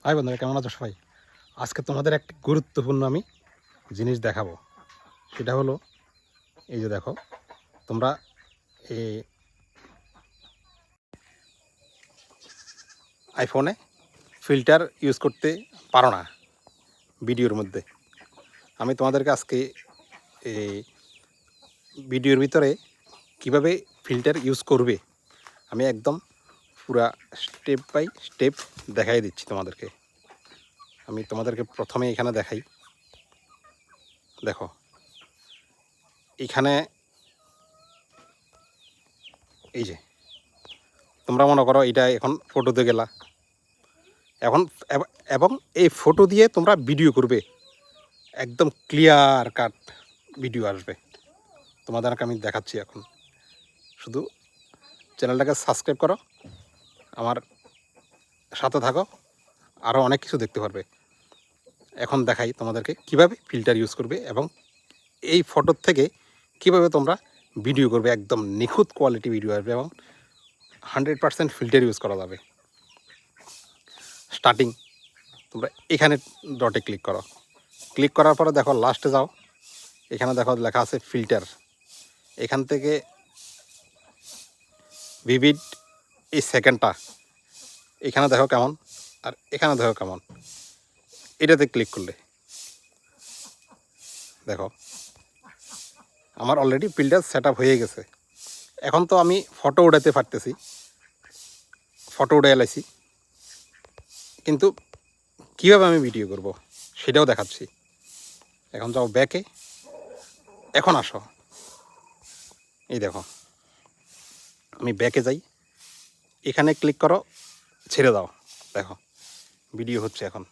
High বন্ধুরা, কেমন আছো সবাই? আজকে তোমাদের একটা গুরুত্বপূর্ণ আমি জিনিস দেখাবো। সেটা হলো এই যে দেখো, তোমরা এই আইফোনে ফিল্টার ইউজ করতে পারো না ভিডিওর মধ্যে। আমি তোমাদেরকে আজকে এই ভিডিওর ভিতরে কিভাবে ফিল্টার ইউজ করবে আমি একদম পুরা স্টেপ বাই স্টেপ দেখাই দিচ্ছি তোমাদেরকে। আমি তোমাদেরকে প্রথমে এখানে দেখাই। দেখো, এখানে এই যে তোমরা মনে করো এটা এখন ফটোতে গেলা, এখন এবং এই ফটো দিয়ে তোমরা ভিডিও করবে, একদম ক্লিয়ার কাট ভিডিও আসবে। তোমাদেরকে আমি দেখাচ্ছি। এখন শুধু চ্যানেলটাকে সাবস্ক্রাইব করো, আমার সাথে থাকো, আরও অনেক কিছু দেখতে পারবে। এখন দেখাই তোমাদেরকে কিভাবে ফিল্টার ইউজ করবে এবং এই ফটোর থেকে কিভাবে তোমরা ভিডিও করবে, একদম নিখুঁত কোয়ালিটি ভিডিও আসবে এবং 100% ফিল্টার ইউজ করা যাবে। স্টার্টিং তোমরা এখানে ডটে ক্লিক করো, ক্লিক করার পরে দেখো লাস্টে যাও, এখানে দেখো লেখা আছে ফিল্টার। এখান থেকে ভিভিড এই সেকেন্ডটা এখানে দেখো কেমন, আর এখানে দেখো কেমন। এটাতে ক্লিক করলে দেখো আমার অলরেডি ফিল্টার সেট আপ হয়ে গেছে। এখন তো আমি ফটো উঠাতে পারতেছি, ফটো উঠে এলাইছি, কিন্তু কীভাবে আমি ভিডিও করব সেটাও দেখাচ্ছি। এখন যাও ব্যাকে, এখন আসো, এই দেখো আমি ব্যাকে যাই, এখানে ক্লিক করো, ছেড়ে দাও। দেখো ভিডিও হচ্ছে। এখন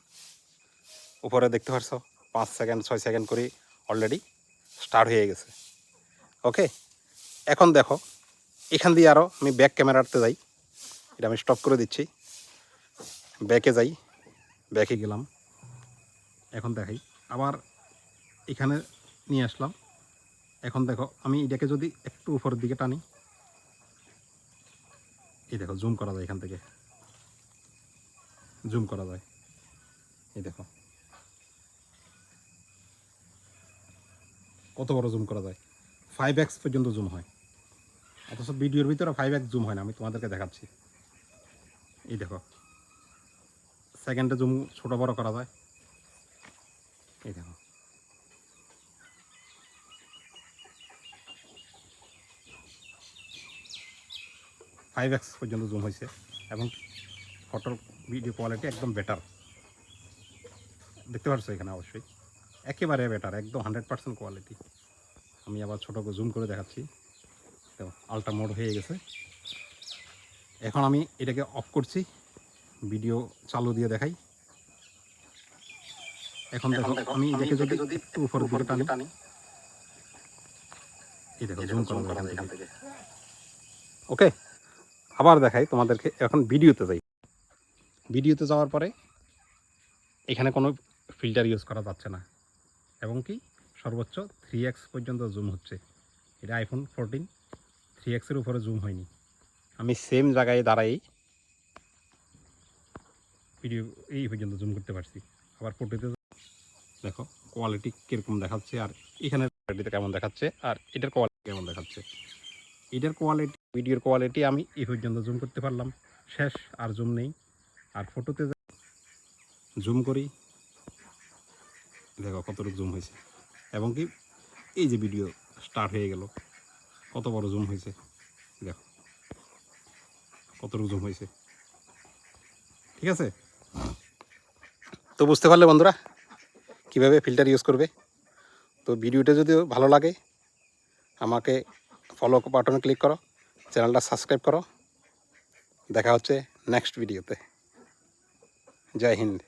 উপরে দেখতে পারছো 5 সেকেন্ড 6 সেকেন্ড করে অলরেডি স্টার্ট হয়ে গেছে। ওকে, এখন দেখো এখান দিয়ে আরও আমি ব্যাক ক্যামেরাতে যাই, এটা আমি স্টপ করে দিচ্ছি। ব্যাকে যাই, ব্যাকে গেলাম, এখন দেখাই আবার এখানে নিয়ে আসলাম। এখন দেখো আমি এটাকে যদি একটু উপরের দিকে টানি, এই দেখো জুম করা যায়, এখান থেকে জুম করা যায়। এই দেখো কত বড় জুম করা যায়, 5x পর্যন্ত জুম হয়। অথচ ভিডিওর ভিতরে 5x জুম হয় না, আমি তোমাদেরকে দেখাচ্ছি। এই দেখো সেকেন্ডে জুম ছোট বড় করা যায়। এই দেখো ফাইভ এক্স পর্যন্ত জুম হয়েছে এবং ফটোর ভিডিও কোয়ালিটি একদম বেটার। দেখতে পাচ্ছ এখানে অবশ্যই একেবারে বেটার, একদম 100% কোয়ালিটি। আমি আবার ছোটো জুম করে দেখাচ্ছি। তো আলট্রা মোড হয়ে গেছে। এখন আমি এটাকে অফ করছি, ভিডিও চালু দিয়ে দেখাই। এখন দেখো আমি এটাকে যদি একটু উপরের দিকে টানি, এই দেখো জুম করা যায় এখান থেকে। ওকে, আবার দেখাই তোমাদেরকে। এখন ভিডিওতে যাই, ভিডিওতে যাওয়ার পরে এখানে কোনো ফিল্টার ইউজ করা যাচ্ছে না এবং কি সর্বোচ্চ 3x পর্যন্ত জুম হচ্ছে। এটা আইফোন 14 3xের উপরে জুম হয়নি। আমি সেম জায়গায় দাঁড়াই ভিডিও এই পর্যন্ত জুম করতে পারছি। আবার ফটোতে দেখো কোয়ালিটি কীরকম দেখাচ্ছে, আর এখানের কোয়ালিটিতে কেমন দেখাচ্ছে, আর এটার কোয়ালিটি কেমন দেখাচ্ছে। এটার কোয়ালিটি, ভিডিওর কোয়ালিটি আমি এই পর্যন্ত জুম করতে পারলাম, শেষ, আর জুম নেই। আর ফটোতে জুম করি, দেখো কতটুকু জুম হয়েছে এবং কি এই যে ভিডিও স্টার্ট হয়ে গেল, কত বড় জুম হয়েছে। দেখো কতটুকু জুম হয়েছে। ঠিক আছে, তো বুঝতে পারলে বন্ধুরা কীভাবে ফিল্টার ইউজ করবে। তো ভিডিওটা যদি ভালো লাগে আমাকে ফলো বাটনে ক্লিক করো, চ্যানেলটা সাবস্ক্রাইব করো। দেখা হচ্ছে নেক্সট ভিডিওতে। জয় হিন্দ।